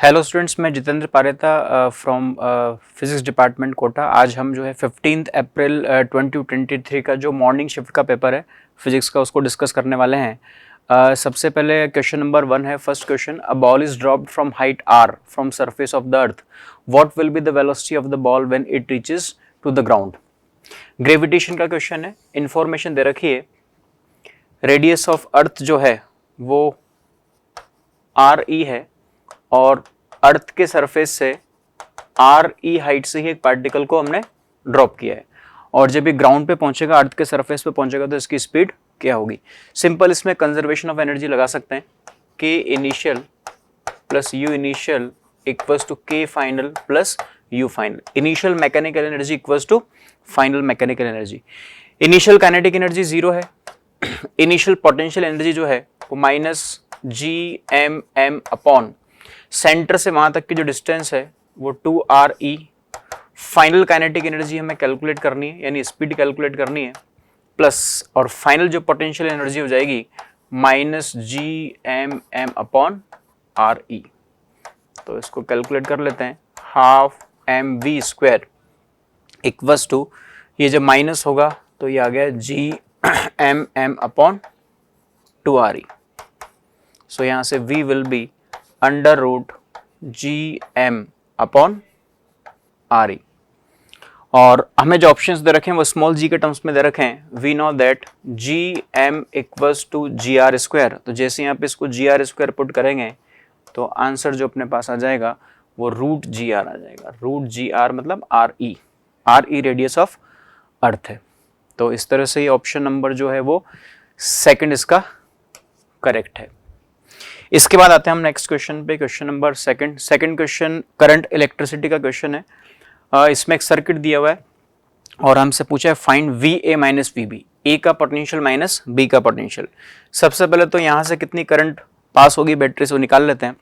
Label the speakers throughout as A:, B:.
A: Hello students, मैं Jitendra Pareta from physics department Kota. आज हम जो है 15 अप्रैल 2023 का जो मॉर्निंग शिफ्ट का पेपर है फिजिक्स का, उसको डिस्कस करने वाले हैं। सबसे पहले क्वेश्चन नंबर 1 है। First question, a ball is dropped from height R from surface of the earth, what will be the velocity of the ball when it reaches to the ground. Gravitation का question है। Information दे रखी है, radius of earth जो है वो R E है और अर्थ के सरफेस से आर ई हाइट से ही एक पार्टिकल को हमने ड्रॉप किया है, और जब ये ग्राउंड पे पहुंचेगा, अर्थ के सरफेस पे पहुंचेगा, तो इसकी स्पीड क्या होगी। सिंपल इसमें कंजर्वेशन ऑफ एनर्जी लगा सकते हैं, K initial plus U initial equals to K final plus U final. Initial mechanical energy equals to final mechanical energy. Initial kinetic energy 0 है। इनिशियल पोटेंशियल एनर्जी जो है वो minus G M M upon centre से वहां तक की जो distance है वो 2RE। फाइनल काइनेटिक एनर्जी हमें कैलकुलेट करनी है, यानी स्पीड कैलकुलेट करनी है, प्लस और फाइनल जो पोटेंशियल एनर्जी हो जाएगी minus G M M upon RE। तो इसको कैलकुलेट कर लेते हैं। Half M V square equals to, ये जब माइनस होगा तो ये आ गया G M M upon 2RE। So यहाँ से V will be under root G M upon RE। और हमें जो ऑप्शंस दे रखे हैं वो स्मॉल g के टर्म्स में दे रखे हैं। We know that G M equals to G R square, तो जैसे यहाँ पे इसको जी आर स्क्वायर पुट करेंगे तो आंसर जो अपने पास आ जाएगा वो रूट जी आर आ जाएगा। रूट जी आर मतलब RE। RE radius of earth है। तो इस तरह से ये ऑप्शन नंबर जो है वो सेकंड इसका करेक्ट है। इसके बाद आते हैं हम नेक्स्ट क्वेश्चन पे, question number second question current electricity का क्वेश्चन है। इसमें एक सर्किट दिया हुआ है और हमसे पूछा है find V A minus V B, A का पोटेंशियल माइनस बी का पोटेंशियल। सबसे पहले तो यहाँ से कितनी करंट पास होगी बैटरी से वो निकाल लेते हैं।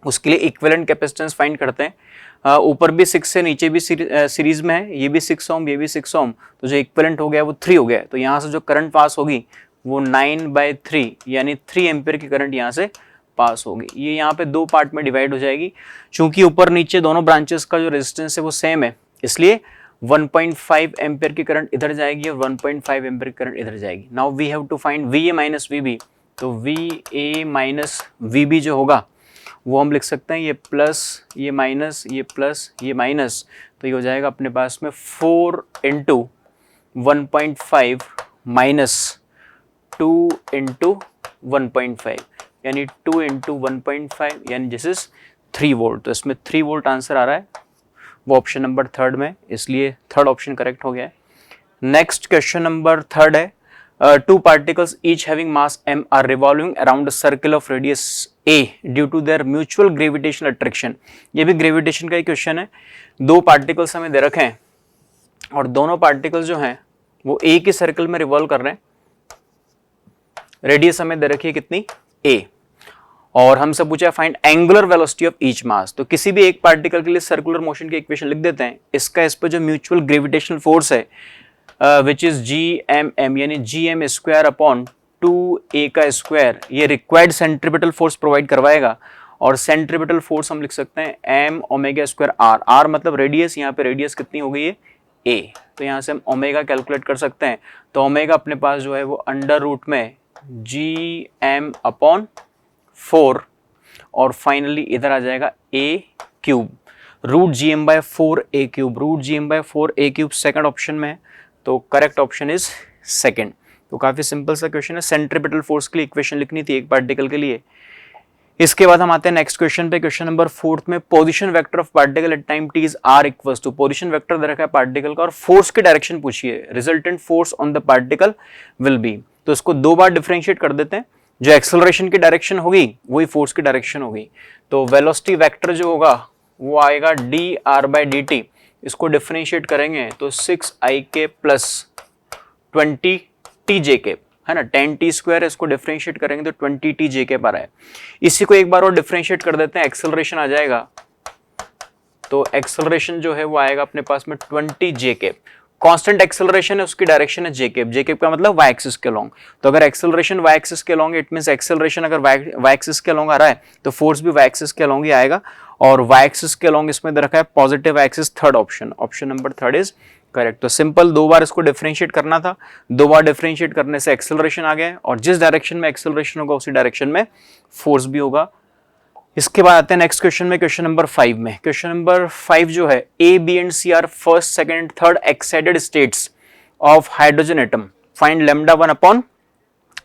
A: उसके लिए इक्विवेलेंट कैपेसिटेंस फाइंड करते हैं। ऊपर भी 6 से नीचे भी सीरीज में है, ये भी 6 ओम, ये भी 6 ओम, तो जो इक्विवेलेंट हो गया वो 3 हो गया। तो यहाँ से जो करंट पास होगी वो 9/3 यानी 3 एम्पियर की करंट यहाँ से पास होगी। ये यहाँ पे 2 पार्ट में डिवाइड हो जाएगी। चूंकि ऊपर नीचे दोनों ब्रांचेस का जो रेजिस्टेंस है वो सेम है, इसलिए 1.5 एम्पियर की करंट इधर जाएगी और 1.5 एम्पियर की करंट इधर जाएगी। Now we have to find V A minus V B. तो V A minus V B जो होगा वो हम लिख सकते हैं, ये प्लस, ये माइनस, ये प्लस, ये माइनस, तो ये हो जाएगा अपने पास में 4 इंटू 1.5 माइनस 2 इंटू 1.5 यानी 2 इंटू 1.5 यानी दिस इज 3 वोल्ट। तो इसमें 3 वोल्ट आंसर आ रहा है, वो ऑप्शन नंबर 3 में, इसलिए थर्ड ऑप्शन करेक्ट हो गया है। नेक्स्ट क्वेश्चन नंबर 3 है। 2 particles each having mass m are revolving around a circle of radius a due to their mutual gravitational attraction. ये भी ग्रेविटेशन का ही क्वेश्चन है। 2 पार्टिकल्स हमें दे रखे हैं और दोनों पार्टिकल्स जो हैं वो a के सर्कल में रिवॉल्व कर रहे हैं। रेडियस हमें दे रखी है कितनी, a, और हमसे पूछा find angular velocity of each mass. तो किसी भी एक पार्टिकल के लिए सर्कुलर मोशन की इक्वेशन लिख देते हैं। इसका इस पर जो म्यूचुअल ग्रेविटेशनल फोर्स है which is G M M यानी G M square upon 2a का स्क्वायर, ये रिक्वायर्ड सेंट्रीपिटल फोर्स प्रोवाइड करवाएगा। और सेंट्रीपिटल फोर्स हम लिख सकते हैं m omega square r। r मतलब रेडियस, यहाँ पे रेडियस कितनी हो गई है a, तो यहाँ से हम ओमेगा कैलकुलेट कर सकते हैं। तो ओमेगा अपने पास जो है वो अंडर रूट में जी एम अपॉन 4 और फाइनली इधर आ जाएगा a cube, root G M by 4a cube. Root G M by 4a cube second option में है, तो करेक्ट ऑप्शन इज सेकेंड। तो काफी सिंपल सा क्वेश्चन है। सेंट्रीपिटल फोर्स के लिए इक्वेशन लिखनी थी एक पार्टिकल के लिए। इसके बाद हम आते हैं नेक्स्ट क्वेश्चन पे, क्वेश्चन नंबर 4 में। Position vector of particle at time t is r equals to, position vector दे रखा है पार्टिकल का और फोर्स की डायरेक्शन पूछिए, resultant force on the particle will be. तो इसको 2 बार डिफरेंशिएट कर देते हैं। जो एक्सेलरेशन की डायरेक्शन होगी वही फोर्स की डायरेक्शन होगी। तो वेलोसिटी वेक्टर जो होगा वो आएगा dr/dt। इसको डिफरेंशिएट करेंगे तो 6ik प्लस 20tjk है ना, 10t स्क्वायर है, इसको डिफरेंशिएट करेंगे तो 20tjk पर है। इसी को एक बार और डिफरेंशिएट कर देते हैं, एक्सेलरेशन आ जाएगा। तो एक्सेलरेशन जो है वो आएगा अपने पास में 20jk। कांस्टेंट एक्सेलरेशन है, उसकी डायरेक्शन है जे केप। जे केप का मतलब वाई एक्सिस के लॉन्ग। तो अगर एक्सेलरेशन वाई एक्सिस के लॉन्ग, इट मींस एक्सेलरेशन अगर वाई एक्सिस के लॉन्ग आ रहा है तो फोर्स भी वाई एक्सिस के लॉन्ग ही आएगा। और वाई एक्सिस के अलॉन्ग इसमें दे रखा है positive axis, third option, option number third is correct. तो सिंपल, दो बार इसको डिफरेंशिएट करना था, दो बार डिफरेंशिएट करने से एक्सेलरेशन आ गया और जिस डायरेक्शन में एक्सेलरेशन होगा उसी डायरेक्शन में फोर्स भी होगा। इसके बाद आते हैं नेक्स्ट क्वेश्चन में, क्वेश्चन नंबर 5 में। क्वेश्चन नंबर 5 जो है, A B and C are first second and third excited states of hydrogen atom, find lambda 1 upon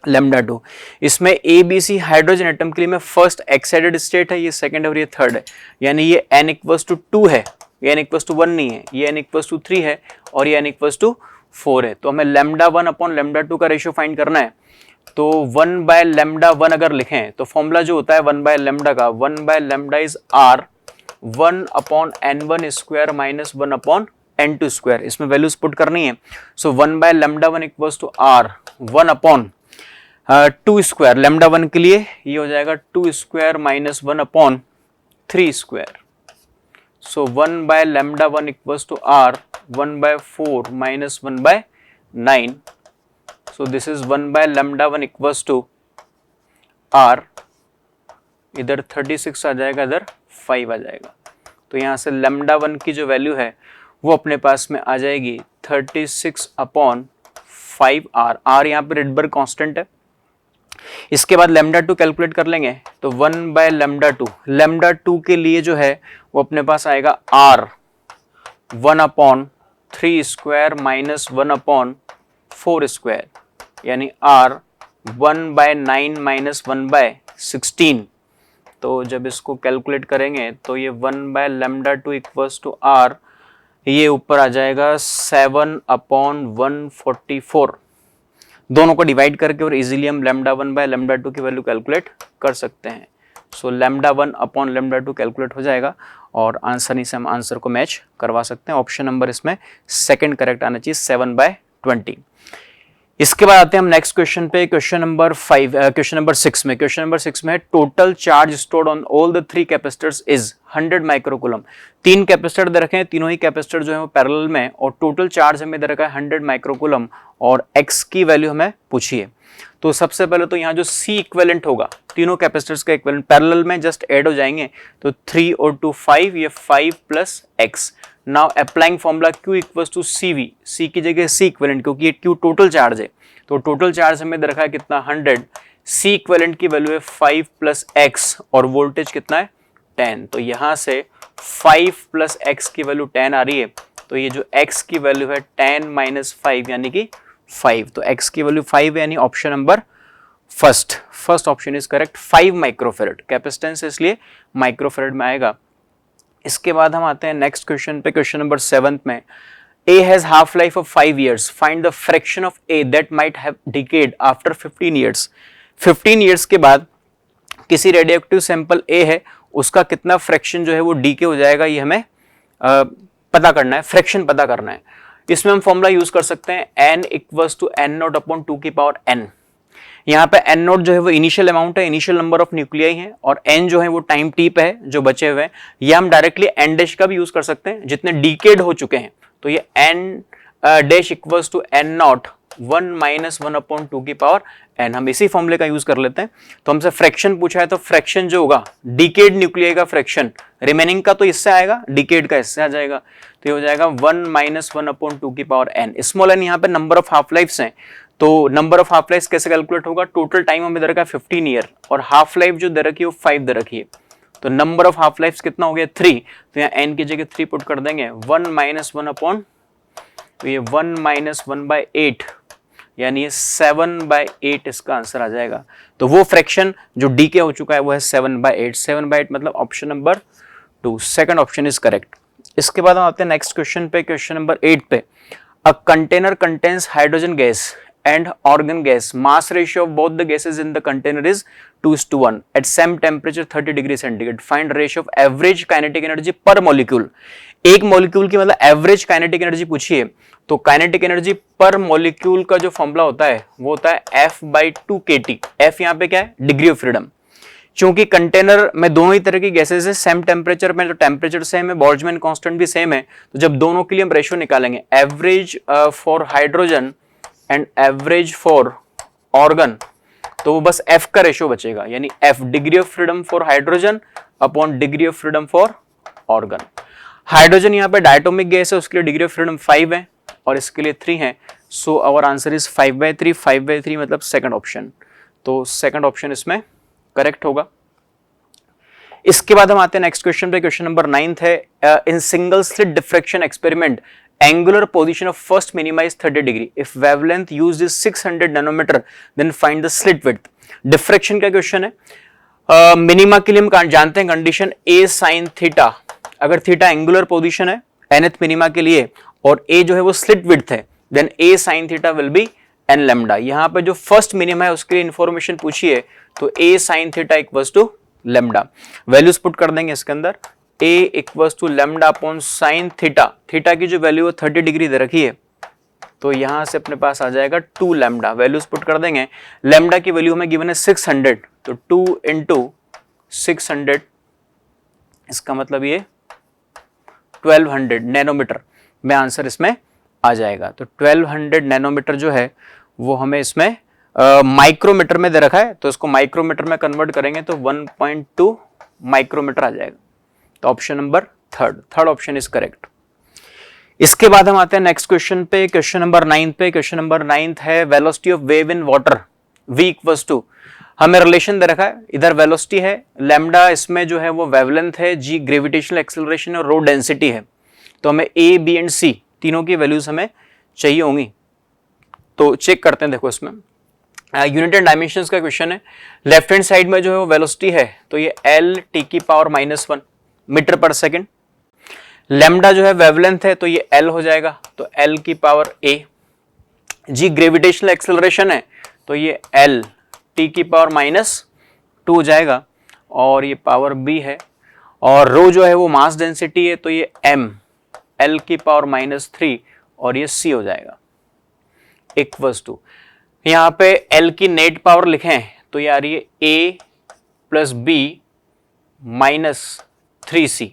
A: lambda 2। इसमें A B C hydrogen atom के लिए में फर्स्ट एक्साइटेड स्टेट है, ये सेकंड और ये थर्ड है, यानी ये n इक्वल्स टू 2 है, ये n इक्वल्स टू 1 नहीं है, ये n इक्वल्स टू 3 है और ये n इक्वल्स टू 4 है। तो हमें लैम्डा 1 अपॉन लैम्डा 2 का रेशियो फाइंड करना है। तो 1 बाय लैम्डा 1 अगर लिखें तो फॉर्मूला जो होता है 1 बाय लैम्डा का, 1 by lambda is r 1 upon n1 square minus 1 upon n2 square, इसमें वैल्यूज पुट करनी है। So 1 by lambda 1 equals to r 1 upon 2 square, lambda 1 के लिए ये हो जाएगा 2 square minus 1 upon 3 square. So 1 by lambda 1 equals to r 1 by 4 minus 1 by 9। So this is 1 by lambda 1 equals to r, इधर 36 आ जाएगा, इधर 5 आ जाएगा। तो यहाँ से lambda 1 की जो वैल्यू है वो अपने पास में आ जाएगी 36 अपॉन 5r, r यहाँ पे रेडबर्ग कांस्टेंट है। इसके बाद lambda 2 कैलकुलेट कर लेंगे तो 1 by lambda 2, lambda 2 के लिए जो है वो अपने पास आएगा r 1 upon 3 square minus 1 upon 4 square, यानी r 1 बाय 9 माइनस 1 बाय 16। तो जब इसको कैलकुलेट करेंगे तो ये 1 by lambda 2 equals to r, ये ऊपर आ जाएगा 7 अपॉन 144। दोनों को डिवाइड करके और इजीली हम लैम्डा 1 बाय लैम्डा 2 की वैल्यू कैलकुलेट कर सकते हैं। सो लैम्डा 1 अपॉन लैम्डा 2 कैलकुलेट हो जाएगा और आंसर से हम आंसर को मैच करवा सकते हैं। ऑप्शन नंबर इसमें सेकंड करेक्ट आना चाहिए, 7 बाय 20। इसके बाद आते हैं हम नेक्स्ट क्वेश्चन पे, क्वेश्चन नंबर 6 में। क्वेश्चन नंबर 6 में है total charge stored on all the 3 capacitors is 100 microcoulomb. 3 capacitor दे रखे हैं, तीनों ही कैपेसिटर जो है वो पैरेलल में, और टोटल चार्ज हमें दे रखा है 100 माइक्रोकूलम और x की वैल्यू हमें पूछी है। तो सबसे पहले तो यहाँ जो C इक्विवेलेंट होगा, तीनों कैपेसिटर्स का इक्विवेलेंट पैरेलल में जस्ट ऐड हो जाएंगे, तो 3 और 2 5, ये 5 plus x। Now applying formula Q equals to CV, C की जगह C इक्विवेलेंट, क्योंकि ये Q टोटल चार्ज है, तो टोटल चार्ज हमें दे रखा है कितना 100, C इक्विवेलेंट की वैल्यू है 5 प्लस x और वोल्टेज कितना है 10। तो यहाँ से 5 प्लस x की वैल्यू 10 आ रही है, तो ये जो x की वैल्यू है 10 माइनस 5 यानी कि 5, तो x की वैल्यू 5 है, यानी option number first option is correct. 5 microfarad capacitance, इसलिए माइक्रोफेरेड में आएगा। इसके बाद हम आते हैं नेक्स्ट क्वेश्चन पे, क्वेश्चन नंबर 7 में। A has half life of 5 years. Find the fraction of A that might have decayed after 15 years. 15 years के बाद किसी रेडियोएक्टिव सैंपल A है, उसका कितना फ्रैक्शन जो है वो डीके हो जाएगा, ये हमें पता करना है, फ्रैक्शन पता करना है। इसमें हम फॉर्मूला यूज कर सकते हैं n equals to n naught upon 2 की पावर n। यहाँ पे n नॉट जो है वो इनिशियल अमाउंट है, इनिशियल नंबर ऑफ न्यूक्लियाई है, और n जो है वो टाइम टी पे है जो बचे हुए हैं। या हम डायरेक्टली n डैश का भी यूज कर सकते हैं, जितने डीकेड हो चुके हैं, तो ये n dash equals to n naught 1 minus 1 upon 2 की पावर n। हम इसी फॉर्मूले का यूज कर लेते हैं। तो हमसे फ्रैक्शन पूछा है, तो फ्रैक्शन जो होगा डीकेड न्यूक्लियाई का फ्रैक्शन, रिमेनिंग का तो इससे आएगा, डीकेड का इससे आ जाएगा, तो ये हो जाएगा 1 माइनस 1 अपॉन 2 की पावर n। स्मॉल n यहाँ पे नंबर ऑफ हाफ लाइफ्स हैं, तो नंबर ऑफ हाफ लाइफ कैसे कैलकुलेट होगा, टोटल टाइम हमें दे रखा है 15 ईयर और हाफ लाइफ जो दे रखी है वो 5 दे रखी है, तो नंबर ऑफ हाफ लाइफ कितना हो गया 3, तो यहाँ n की जगह 3 पुट कर देंगे, 1 माइनस 1 अपॉन, तो ये 1 माइनस 1 बाय 8, यानी ये 7 बाय 8 इसका आंसर आ जाएगा। तो वो फ्रैक्शन जो डीके हो चुका है वो है 7 बाय 8, 7 बाय 8 मतलब option number 2, second option is correct. इसके बाद हम आते हैं नेक्स्ट क्वेश्चन पे, क्वेश्चन नंबर 8 पे। A container contains hydrogen gas and argon gas, mass ratio of both the gases in the container is 2:1 at same temperature 30 degree centigrade. Find ratio of average kinetic energy per molecule. एक molecule की मतलब average kinetic energy पूछी है, तो kinetic energy पर molecule का जो formula होता है वो होता है F/2 kT। F यहाँ पे क्या है, डिग्री ऑफ फ्रीडम। क्योंकि कंटेनर में दोनों ही तरह की गैसेज है, सेम टेम्परेचर में, तो टेम्परेचर सेम है, बोल्ट्जमैन कांस्टेंट भी सेम है, तो जब दोनों के लिए हम रेशियो निकालेंगे, average for hydrogen and average for organ, तो वो बस F का रेशियो बचेगा, यानी F degree of freedom for hydrogen upon degree of freedom for organ. Hydrogen यहाँ पे डायटोमिक गैस है, उसके लिए डिग्री ऑफ फ्रीडम 5 है और इसके लिए 3 है। So our answer is 5/3। 5/3 मतलब सेकंड ऑप्शन, तो सेकंड ऑप्शन इसमें करेक्ट होगा। इसके बाद हम आते हैं नेक्स्ट क्वेश्चन पे। क्वेश्चन नंबर 9 है, in single slit diffraction experiment angular position of first minimized 30 degree if wavelength used is 600 nanometer then find the slit width। Diffraction का क्वेश्चन है। मिनिमा के लिए हम जानते हैं कंडीशन a sin थीटा, अगर थीटा एंगुलर पोजीशन है nth minima के लिए और a जो है वो स्लिट विड्थ है, then a sin theta will be n lambda. यहाँ पे जो फर्स्ट मिनिमा है उसके लिए इंफॉर्मेशन पूछी है, तो a sin theta equals to lambda. Values put कर देंगे इसके अंदर, a equals to lambda upon sine theta. Theta की जो वैल्यू है 30 डिग्री दे रखी है, तो यहां से अपने पास आ जाएगा 2 लैम्डा। वैल्यूज पुट कर देंगे, लैम्डा की वैल्यू हमें गिवन है 600, तो 2 इंटू 600, इसका मतलब ये 1200 नैनोमीटर में आंसर इसमें आ जाएगा। तो 1200 नैनोमीटर जो है वो हमें इसमें माइक्रोमीटर में दे रखा है, तो इसको माइक्रोमीटर में कन्वर्ट करेंगे तो 1.2 माइक्रोमीटर आ जाएगा। तो option number third option is correct. इसके बाद हम आते हैं नेक्स्ट क्वेश्चन पे, क्वेश्चन नंबर 9 पे। क्वेश्चन नंबर 9 है velocity of wave in water v equals to, हमें रिलेशन दे रखा है, इधर वेलोसिटी है लैम्डा, इसमें जो है वो वेवलेंथ है, g ग्रेविटेशनल एक्सेलरेशन और रो डेंसिटी है। तो हमें a b एंड c तीनों की वैल्यूज हमें चाहिए होंगी। तो चेक करते हैं, देखो इसमें यूनिट एंड डायमेंशंस का क्वेश्चन है। लेफ्ट हैंड साइड में जो है वो वेलोसिटी है, तो ये l t की पावर -1 मीटर पर सेकेंड। लैम्डा जो है वेवलेंथ है, तो ये l हो जाएगा, तो l की power a। g gravitational acceleration है, तो ये l t की पावर -2 हो जाएगा और ये पावर b है। और रो जो है वो मास डेंसिटी है, तो ये m l की पावर -3 और ये c हो जाएगा इक्वल्स टू, यहाँ पे l की नेट पावर लिखें तो ये आ रही है a प्लस b -3c,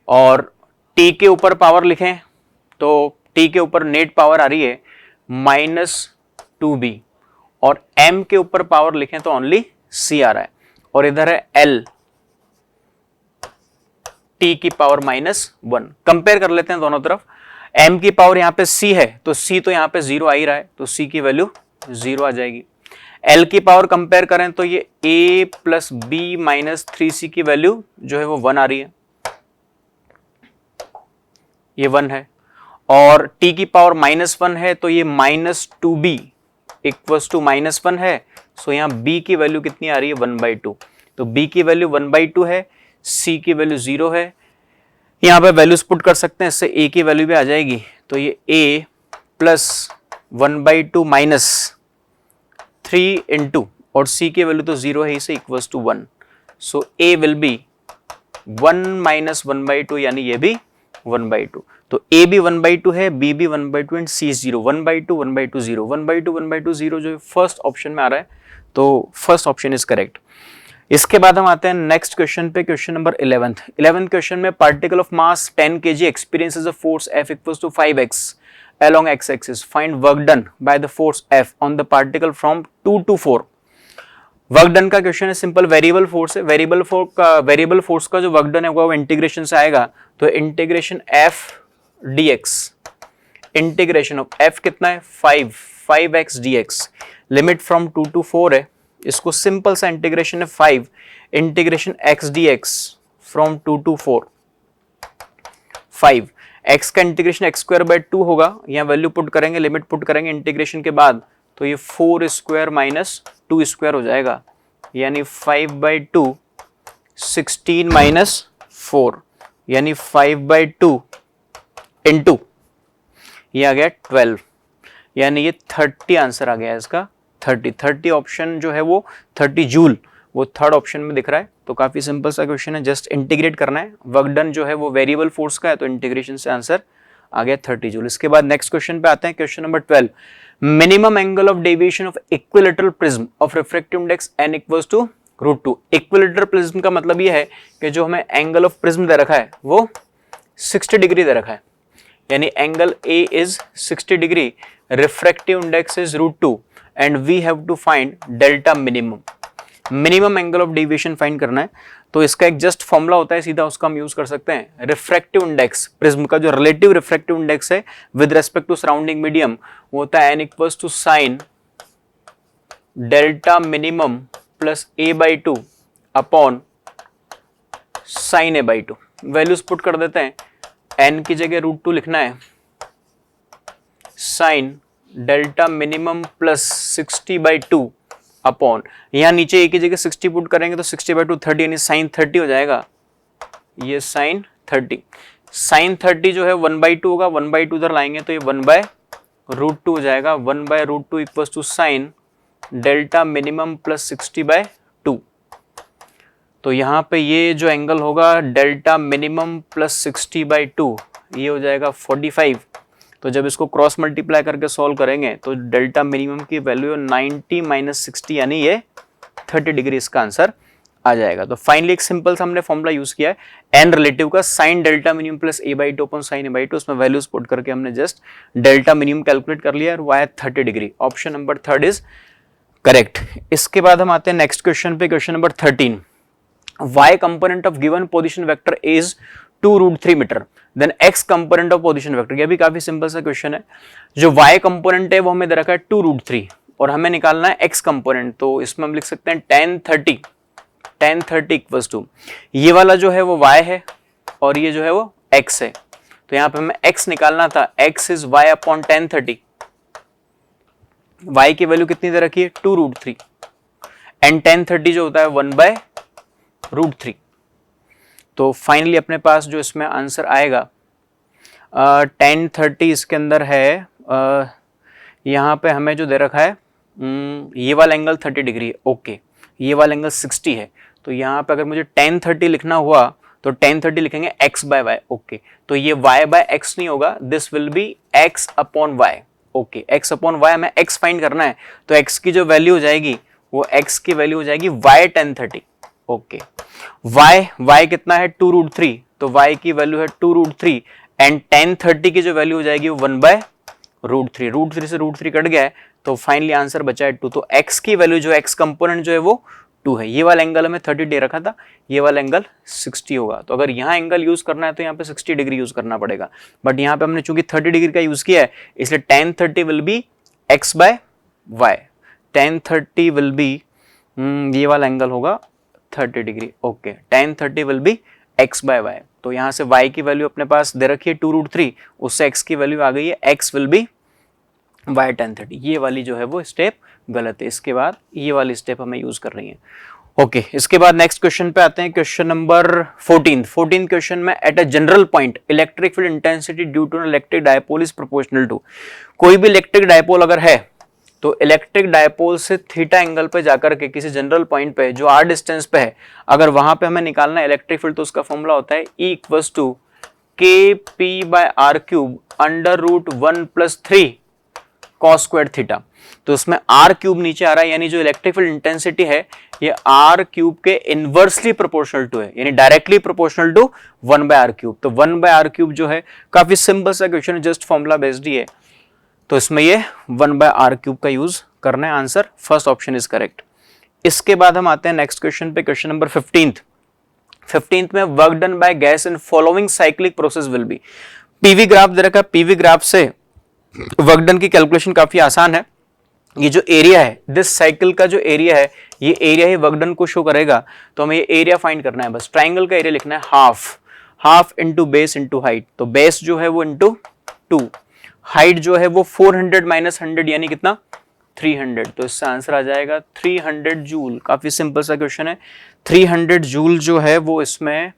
A: और t के ऊपर पावर लिखें तो t के ऊपर नेट पावर आ रही है -2b, और m के ऊपर पावर लिखें तो ओनली c आ रहा है, और इधर है l t की पावर -1। कंपेयर कर लेते हैं दोनों तरफ, m की पावर यहाँ पे c है, तो c तो यहाँ पे 0 आ ही रहा है, तो c की वैल्यू 0 आ जाएगी। l की पावर कंपेयर करें तो ये a प्लस b -3c की वैल्यू जो है वो 1 आ रही है, ये 1 है, और t की पावर -1 है, तो ये -2b इक्वल्स टू -1 है। सो यहाँ b की वैल्यू कितनी आ रही है 1/2, तो b की वैल्यू 1/2 है, c की वैल्यू 0 है। यहाँ पे वैल्यूज पुट कर सकते हैं, इससे a की वैल्यू भी आ जाएगी, तो ये a प्लस 1/2 -3 इंटू, और c की वैल्यू तो 0 है, इसे equals to 1। So a will be 1 - 1/2, यानी ये भी 1/2। तो a भी 1/2 है, b भी 1/2 एंड c 0। 1/2 1/2 0, 1/2 1/2 0 जो फर्स्ट ऑप्शन में आ रहा है, तो फर्स्ट ऑप्शन इज करेक्ट। इसके बाद हम आते हैं नेक्स्ट क्वेश्चन पे, क्वेश्चन नंबर 11th क्वेश्चन में particle of mass 10 kg experiences a force F equals to 5x along x axis, find work done by the force F on the particle from 2 to 4। Work done का question है, simple variable force है, variable force का जो work done है वो integration से आएगा, तो integration F dx, integration of F कितना है 5x dx, limit from 2 to 4 है, इसको सिंपल सा इंटीग्रेशन है 5 integration x dx from 2 to 4, 5 x का इंटीग्रेशन x² 2 होगा, यहाँ वैल्यू पुट करेंगे, लिमिट पुट करेंगे इंटीग्रेशन के बाद, तो ये 4² - 2² हो जाएगा, यानी 5/2 16 - 4, यानी 5/2 इंटू ये आ गया 12, यानी ये 30 आंसर आ गया इसका। 30 ऑप्शन जो है वो 30 जूल, वो थर्ड ऑप्शन में दिख रहा है। तो काफी सिंपल सा क्वेश्चन है, जस्ट इंटीग्रेट करना है। वर्क डन जो है वो वेरिएबल फोर्स का है, तो इंटीग्रेशन से आंसर आ गया 30 जूल। इसके बाद नेक्स्ट क्वेश्चन पे आते हैं, question number 12। Minimum angle of deviation of equilateral prism of refractive index n equals to √2। Equilateral prism का मतलब ये है कि जो हमें एंगल ऑफ प्रिज्म दे रखा है वो 60 डिग्री दे रखा है, यानी angle A is 60 degree, refractive index is √2 and we have to find delta minimum, minimum angle of deviation find करना है। तो इसका एक जस्ट फॉर्मूला होता है, सीधा उसका हम यूज कर सकते हैं। रिफ्रैक्टिव इंडेक्स, प्रिज्म का जो रिलेटिव रिफ्रैक्टिव इंडेक्स है with respect to surrounding medium, वो होता है n equals to sine delta minimum plus a/2 upon sine a/2। Values put कर देते हैं, n की जगह √2 लिखना है, sine delta minimum plus 60/2 upon, यहां नीचे एक ही जगह 60 पुट करेंगे तो 60/2 30 यानी साइन 30 हो जाएगा, ये साइन 30। साइन 30 जो है 1/2 होगा, 1/2 उधर लाएंगे तो ये 1/√2 हो जाएगा, 1/√2 equals to sine delta minimum plus 60/2। तो यहाँ पे ये जो एंगल होगा डेल्टा मिनिमम प्लस 60/2, ये हो जाएगा 45। तो जब इसको क्रॉस मल्टीप्लाई करके सॉल्व करेंगे तो डेल्टा मिनिमम की वैल्यू 90 माइनस 60 यानी ये 30 डिग्री इसका आंसर आ जाएगा। तो फाइनली एक सिंपल सा हमने फॉर्मूला यूज किया है एन रिलेटिव का, sign delta minimum plus a/2 upon sine a/2, उसमें वैल्यूज पुट करके हमने जस्ट डेल्टा मिनिमम कैलकुलेट कर लिया और y 30 degree. Option number 3 is correct. इसके बाद हम आते हैं नेक्स्ट क्वेश्चन पे, question number 13। y component of given position vector is 2√3 metre, then x component of position vector. ये भी काफी सिंपल सा क्वेश्चन है। जो y कंपोनेंट है वो हमें दे रखा है 2√3 और हमें निकालना है x कंपोनेंट, तो इसमें हम लिख सकते हैं tan 30 इक्वल्स टू, ये वाला जो है वो y है और ये जो है वो x है। तो यहाँ पे हमें x निकालना था, x is y upon tan 30। y की वैल्यू कितनी दे रखी है 2√3 एंड tan 30 जो होता है 1/√3। तो फाइनली अपने पास जो इसमें आंसर आएगा tan 30 इसके अंदर है, यहाँ पे हमें जो दे रखा है ये वाला एंगल 30 डिग्री है, ओके, ये वाला एंगल 60 है। तो यहाँ पे अगर मुझे tan 30 लिखना हुआ तो tan 30 लिखेंगे x/y, ओके। तो ये y/x नहीं होगा, this will B x upon y, okay. x upon y हमें x फाइंड करना है, तो x की जो वैल्यू हो जाएगी वो x की वैल्यू हो जाएगी y tan 30, ओके। y कितना है 2√3, तो y की वैल्यू है 2√3 एंड tan 30 की जो वैल्यू हो जाएगी वो 1/√3, √3 से √3 कट गया है तो फाइनली आंसर बचा है 2। तो x की वैल्यू जो x कंपोनेंट जो है वो 2 है। ये वाला एंगल हमें 30 दे रखा था, ये वाला एंगल 60 होगा। तो अगर यहाँ एंगल यूज करना है तो यहाँ पे 60 डिग्री यूज करना पड़ेगा, बट यहाँ पे हमने चूंकि 30 डिग्री का यूज किया है इसलिए tan 30 will be x/y, tan 30 will be ये वाला एंगल होगा 30 degree, okay. tan 30 will be x/y। तो यहाँ से y की वैल्यू अपने पास दे रखी है 2√3, उससे x की वैल्यू आ गई है, x will be y tan 30। ये वाली जो है वो स्टेप गलत है, इसके बाद ये वाली स्टेप हमें यूज कर रही है, ओके। इसके बाद नेक्स्ट क्वेश्चन पे आते हैं, क्वेश्चन नंबर 14 क्वेश्चन में, at a general point electric field intensity due to an electric dipole is proportional to. कोई भी इलेक्ट्रिक डायपोल अगर है तो इलेक्ट्रिक डायपोल से थीटा एंगल पे जाकर के किसी जनरल पॉइंट पे जो r डिस्टेंस पे है, अगर वहां पे हमें निकालना है इलेक्ट्रिक फील्ड, तो उसका फॉर्मूला होता है E equals to kp/r³ √1 + 3 cos² theta. तो इसमें r³ नीचे आ रहा है, यानी जो इलेक्ट्रिक फील्ड इंटेंसिटी है ये r³ के इनवर्सली प्रोपोर्शनल टू है, यानी डायरेक्टली प्रोपोर्शनल टू 1/r³। तो 1/r³ जो है काफी सिंपल सा क्वेश्चन, जस्ट फॉर्मूला बेस्ड ही है, तो इसमें ये 1/r³ का यूज करना है। Answer first option is correct. इसके बाद हम आते हैं नेक्स्ट क्वेश्चन पे, क्वेश्चन नंबर 15 में, work done by gas in following cyclic process will be. PV graph दे रखा है, पीवी ग्राफ से वर्क डन की कैलकुलेशन काफी आसान है। ये जो एरिया है, दिस साइकिल का जो एरिया है, ये एरिया ही वर्क डन को शो करेगा। तो हमें ये एरिया फाइंड करना है, बस ट्राइंगल का एरिया लिखना है half into base into height. तो बेस जो है वो इंटू 2, हाइट जो है वो 400 माइनस 100 यानी कितना 300। तो इससे आंसर आ जाएगा 300 जूल। काफी सिंपल सा क्वेश्चन है। 300 जूल जो है वो इसमें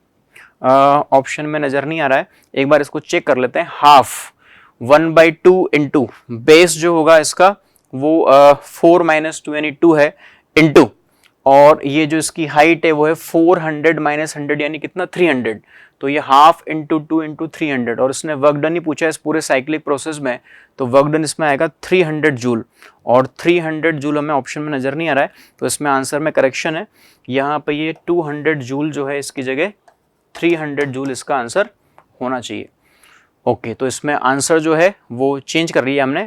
A: ऑप्शन में नजर नहीं आ रहा है, एक बार इसको चेक कर लेते हैं। हाफ 1/2 इंटू बेस जो होगा इसका वो 4 माइनस 2 यानी 2 है, इंटू और ये जो इसकी हाइट है वो है 400 माइनस 100 यानी कितना 300। तो ये हाफ इंटू 2 इंटू 300 और इसने वर्क डन ही पूछा है इस पूरे साइक्लिक प्रोसेस में, तो वर्क डन इसमें आएगा 300 जूल और 300 जूल हमें ऑप्शन में नजर नहीं आ रहा है, तो इसमें आंसर में करेक्शन है। यहाँ पे ये 200 जूल जो है इसकी जगह 300 जूल इसका आंसर होना चाहिए, ओके तो इसमें आंसर जो है वो चेंज कर रही है हमने,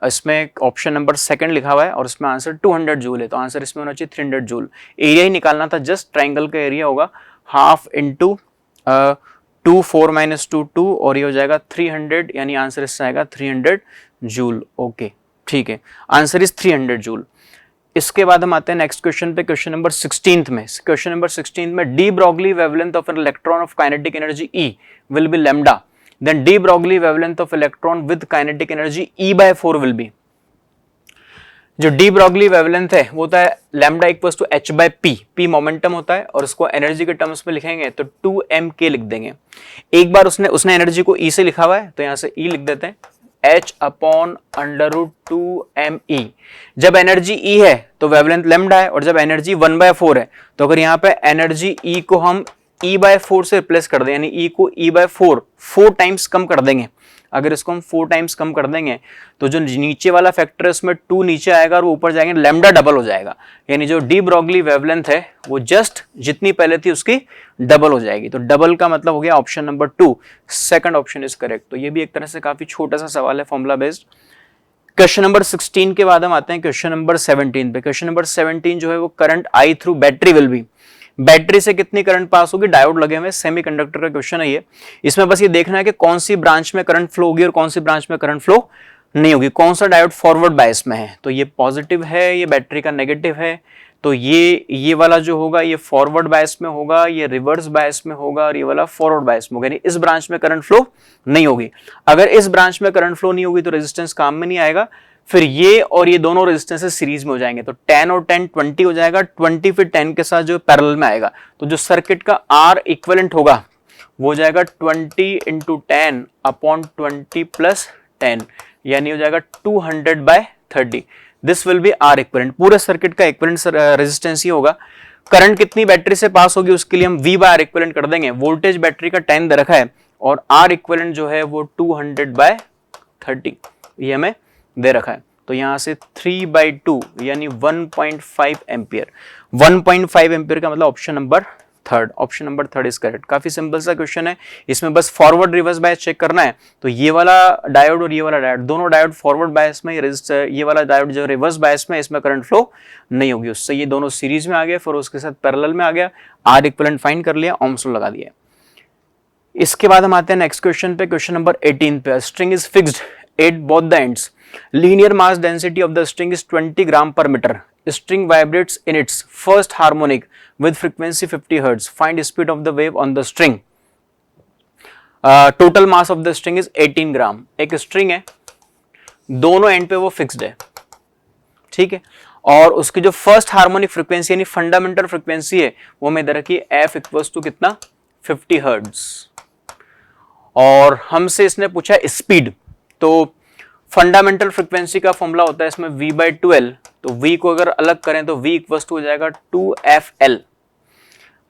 A: इसमें ऑप्शन नंबर सेकंड लिखा हुआ है और इसमें आंसर 200 जूल है, तो आंसर इसमें होना चाहिए 300 जूल। एरिया ही निकालना था, जस्ट ट्राइंगल का एरिया होगा हाफ इंटू 2 4 माइनस 2 2 और ये हो जाएगा 300, यानी आंसर इससे आएगा 300 जूल। ओके ठीक है, आंसर इज 300 जूल। इसके बाद हम आते हैं नेक्स्ट क्वेश्चन पे, क्वेश्चन नंबर 16 में। क्वेश्चन नंबर 16 में de Broglie wavelength of an electron of kinetic energy E will be lambda, then de Broglie wavelength of electron with kinetic energy E/4 will be. जो de Broglie wavelength है वो होता है lambda equals to h/p, p momentum होता है और इसको energy के टर्म्स में लिखेंगे तो 2mk लिख देंगे। एक बार उसने एनर्जी को E से लिखा हुआ है तो यहां से E लिख देते हैं, h/√2me। जब एनर्जी E है तो वेवलेंथ लैम्डा है, और जब एनर्जी 1/4 है तो अगर यहाँ पे एनर्जी E को हम E/4 से रिप्लेस कर दें, यानी E को E/4 4 टाइम्स कम कर देंगे, अगर इसको हम 4 टाइम्स कम कर देंगे तो जो नीचे वाला फैक्टर है उसमें 2 नीचे आएगा और वो ऊपर जाएंगे, लैम्डा डबल हो जाएगा, यानी जो डी ब्रॉगली वेवलेंथ है वो जस्ट जितनी पहले थी उसकी डबल हो जाएगी। तो डबल का मतलब हो गया option number 2, second option is correct. तो ये भी एक तरह से काफी छोटा सा सवाल है फॉर्मूला बेस्ड। क्वेश्चन नंबर 16 के बाद हम आते हैं क्वेश्चन नंबर 17 पे। क्वेश्चन नंबर 17 जो है वो current I through battery will be, battery से कितनी करंट पास होगी, डायोड लगे हुए, सेमीकंडक्टर का क्वेश्चन है ये। इसमें बस ये देखना है कि कौन सी ब्रांच में करंट फ्लो होगी और कौन सी ब्रांच में करंट फ्लो नहीं होगी, कौन सा डायोड फॉरवर्ड बायस में है। तो ये पॉजिटिव है, ये बैटरी का नेगेटिव है, तो ये वाला जो होगा ये फॉरवर्ड बायस में होगा, ये रिवर्स बायस में होगा और ये वाला फॉरवर्ड बायस में होगा, यानी इस ब्रांच में करंट फ्लो नहीं होगी। अगर इस ब्रांच में करंट फ्लो नहीं होगी तो रेजिस्टेंस काम में नहीं आएगा, फिर ये और ये दोनों रेजिस्टेंसेस सीरीज में हो जाएंगे, तो 10 और 10 20 हो जाएगा, 20 फिर 10 के साथ जो पैरेलल में आएगा, तो जो सर्किट का आर इक्विवेलेंट होगा वो हो जाएगा 20 इंटू 10 अपॉन 20 प्लस 10, यानी हो जाएगा 200/30। This will be R equivalent, पूरे सर्किट का इक्विवेलेंट रेजिस्टेंस ही होगा। करंट कितनी बैटरी से पास होगी उसके लिए हम V/R इक्विवेलेंट कर देंगे, वोल्टेज बैटरी का 10 दे रखा है और आर इक्विवेलेंट जो है वो 200/30 ये हमें दे रखा है, तो यहां से 3/2 यानी 1.5 एम्पियर। 1.5 एम्पियर का मतलब option number third, option number third is correct. काफी सिंपल सा क्वेश्चन है, इसमें बस फॉरवर्ड रिवर्स बायस चेक करना है, तो ये वाला डायोड और ये वाला डायोड, दोनों डायोड फॉरवर्ड बायस में, ये वाला डायोड जो रिवर्स बायस में, इसमें करंट फ्लो नहीं होगी, उससे ये दोनों सीरीज में आ गए, फिर उसके साथ पैरेलल में आ गया, आर इक्विवेलेंट फाइंड कर लिया, ओम्स लॉ लगा दिया। इसके बाद हम आते हैं नेक्स्ट क्वेश्चन पे, क्वेश्चन नंबर 18 पे। String is fixed at both the ends, linear mass density of the string is 20 gram per meter, string vibrates in its first harmonic with frequency 50 hertz, find speed of the wave on the string, total mass of the string is 18 ग्राम। एक string है, दोनों and पे वो fixed है, ठीक है, और उसकी जो फर्स्ट हार्मोनिक फ्रीक्वेंसी यानी फंडामेंटल फ्रीक्वेंसी है वो मैं इधर रखी f इक्वल्स टू कितना 50 हर्ट्ज, और हमसे इसने पूछा स्पीड, तो फंडामेंटल फ्रीक्वेंसी का फॉर्मूला होता है इसमें V/2L, तो V को अगर अलग करें तो V इक्वल्स टू हो जाएगा 2FL,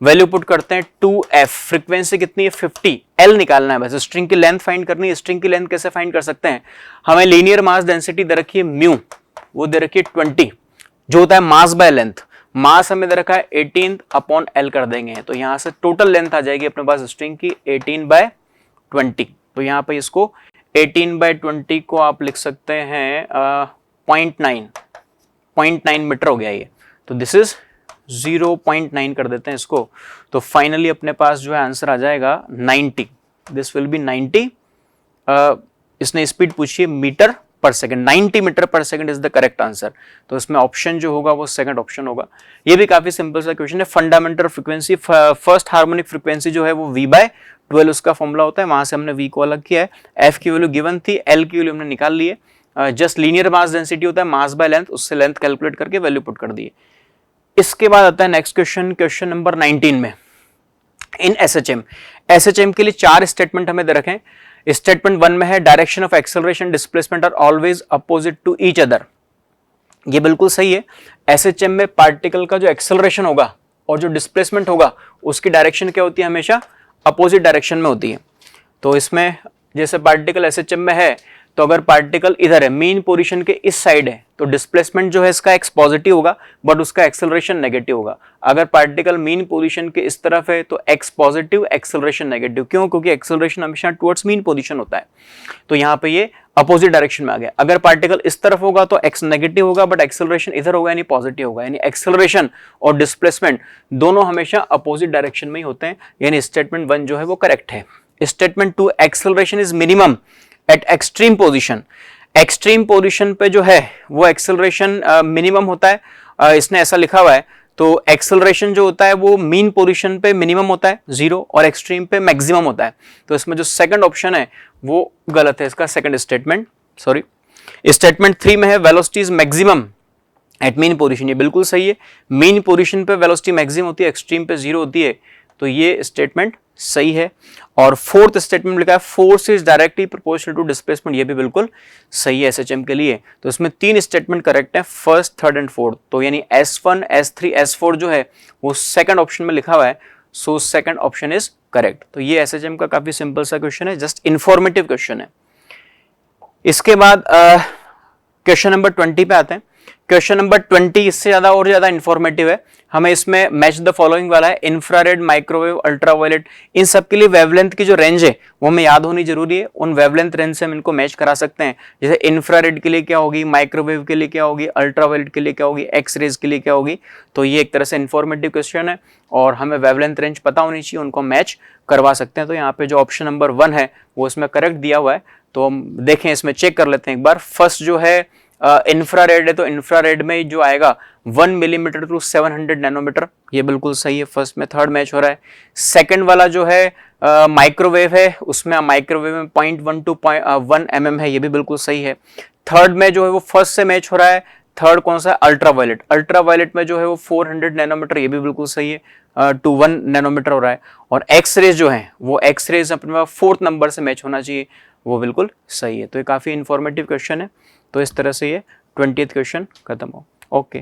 A: वैल्यू पुट करते हैं 2F, फ्रीक्वेंसी कितनी है 50, L निकालना है, बस स्ट्रिंग की लेंथ फाइंड करनी है। स्ट्रिंग की लेंथ कैसे फाइंड कर सकते हैं, हमें लीनियर मास डेंसिटी दे रखी है म्यू, वो दे रखी है 20 जो होता है मास बाय लेंथ, मास हमें दे रखा है 18/L कर देंगे, तो यहां से टोटल लेंथ आ जाएगी अपने पास स्ट्रिंग की 18/20, तो यहाँ पे इसको 18/20 को आप लिख सकते हैं 0.9 मीटर हो गया ये, तो दिस इज 0.9 कर देते हैं इसको, तो फाइनली अपने पास जो है आंसर आ जाएगा 90, दिस विल बी 90। इसने स्पीड पूछी है मीटर पर सेकंड, 90 मीटर पर second is the correct answer, तो इसमें ऑप्शन जो होगा वो सेकंड ऑप्शन होगा। ये भी काफी सिंपल सा क्वेश्चन है। Fundamental frequency, first harmonic frequency जो है वो V/12 उसका फॉर्मूला होता है, वहां से हमने V को अलग किया है, F की वैल्यू गिवन थी, L की वैल्यू हमने निकाल ली है, जस्ट लीनियर मास डेंसिटी होता है मास बाय लेंथ, उससे लेंथ कैलकुलेट करके वैल्यू पुट कर दी है। इसके बाद आता है नेक्स्ट क्वेश्चन, क्वेश्चन नंबर 19 में। इन SHM के लिए 4 स्टेटमेंट हमें दे रखे हैं। स्टेटमेंट 1 में है direction of acceleration displacement are always opposite to each other, ये बिल्कुल सही है। SHM में पार्टिकल का जो एक्सेलरेशन होगा और जो डिस्प्लेसमेंट होगा उसकी डायरेक्शन क्या होती है, हमेशा अपोजिट डायरेक्शन में होती है। तो इसमें जैसे पार्टिकल SHM में है तो अगर पार्टिकल इधर है, मीन पोजीशन के इस साइड है, तो डिस्प्लेसमेंट जो है इसका एक्स पॉजिटिव होगा बट उसका एक्सेलरेशन नेगेटिव होगा। अगर पार्टिकल मीन पोजीशन के इस तरफ है तो एक्स पॉजिटिव, एक्सेलरेशन नेगेटिव। क्यों? क्योंकि एक्सेलरेशन हमेशा टुवर्ड्स मीन पोजीशन होता है। तो यहाँ पे ये अपोजिट डायरेक्शन में आ गया। अगर पार्टिकल इस तरफ होगा तो एक्स नेगेटिव होगा बट एक्सेलरेशन इधर होगा यानी पॉजिटिव होगा, यानी एक्सेलरेशन और डिस्प्लेसमेंट दोनों हमेशा अपोजिट डायरेक्शन में ही होते हैं, यानी स्टेटमेंट 1 जो है वो करेक्ट है। Statement 2, acceleration is minimum eight extreme position. Extreme position पे जो है वो एक्सेलरेशन मिनिमम होता है, इसने ऐसा लिखा हुआ है। तो एक्सेलरेशन जो होता है वो मीन पोजीशन पे मिनिमम होता है 0 और एक्सट्रीम पे मैक्सिमम होता है। तो इसमें जो सेकंड ऑप्शन है वो गलत है, इसका सेकंड स्टेटमेंट, सॉरी। स्टेटमेंट 3 में है velocity is maximum at mean position, ये बिल्कुल सही है। मीन पोजीशन पे वेलोसिटी मैक्सिमम होती है, एक्सट्रीम पे 0 होती है, तो ये स्टेटमेंट सही है। और फोर्थ स्टेटमेंट लिखा है force is directly proportional to displacement, ये भी बिल्कुल सही है एसएचएम के लिए। तो इसमें 3 स्टेटमेंट करेक्ट है, फर्स्ट, थर्ड एंड फोर्थ। तो यानी S1, S3, S4 जो है वो सेकंड ऑप्शन में लिखा हुआ है, so second option is correct. तो ये एसएचएम का काफी सिंपल सा क्वेश्चन है, जस्ट इंफॉर्मेटिव क्वेश्चन है। इसके बाद क्वेश्चन नंबर 20 पे आते हैं। क्वेश्चन नंबर 20 इससे ज्यादा और ज्यादा इंफॉर्मेटिव है। हमें इसमें मैच द फॉलोइंग वाला है, इंफ्रारेड, माइक्रोवेव, अल्ट्रावायलेट, इन सब के लिए वेवलेंथ की जो रेंज है वो हमें याद होनी जरूरी है। उन वेवलेंथ रेंज से हम इनको मैच करा सकते हैं। जैसे इंफ्रारेड के लिए क्या होगी, माइक्रोवेव के लिए क्या होगी, अल्ट्रावायलेट के लिए क्या होगी, एक्स रेज के लिए क्या होगी। तो ये एक तरह से इंफॉर्मेटिव क्वेश्चन है और हमें वेवलेंथ रेंज पता होनी चाहिए, उनको मैच करवा सकते हैं। तो यहाँ पे जो ऑप्शन नंबर 1 है वो इसमें करेक्ट दिया हुआ है। तो हम देखें, इसमें चेक कर लेते हैं एक बार। फर्स्ट जो है इंफ्रारेड है, तो इंफ्रारेड में जो आएगा 1 मिलीमीटर टू 700 नैनोमीटर, ये बिल्कुल सही है। फर्स्ट में थर्ड मैच हो रहा है। सेकंड वाला जो है माइक्रोवेव है, उसमें माइक्रोवेव में 0.1 टू 1 mm है, ये भी बिल्कुल सही है। थर्ड में जो है वो फर्स्ट से मैच हो रहा है। थर्ड कौन सा है? अल्ट्रावायलेट। अल्ट्रावायलेट में जो है वो 400 नैनोमीटर, ये भी बिल्कुल सही है, टू 1 नैनोमीटर हो रहा है। और एक्स रेज जो है वो एक्स रेज अपने फोर्थ नंबर से मैच होना चाहिए, वो बिल्कुल सही है। तो ये काफी इंफॉर्मेटिव क्वेश्चन है। तो इस तरह से ये 20th क्वेश्चन खत्म हो। ओके।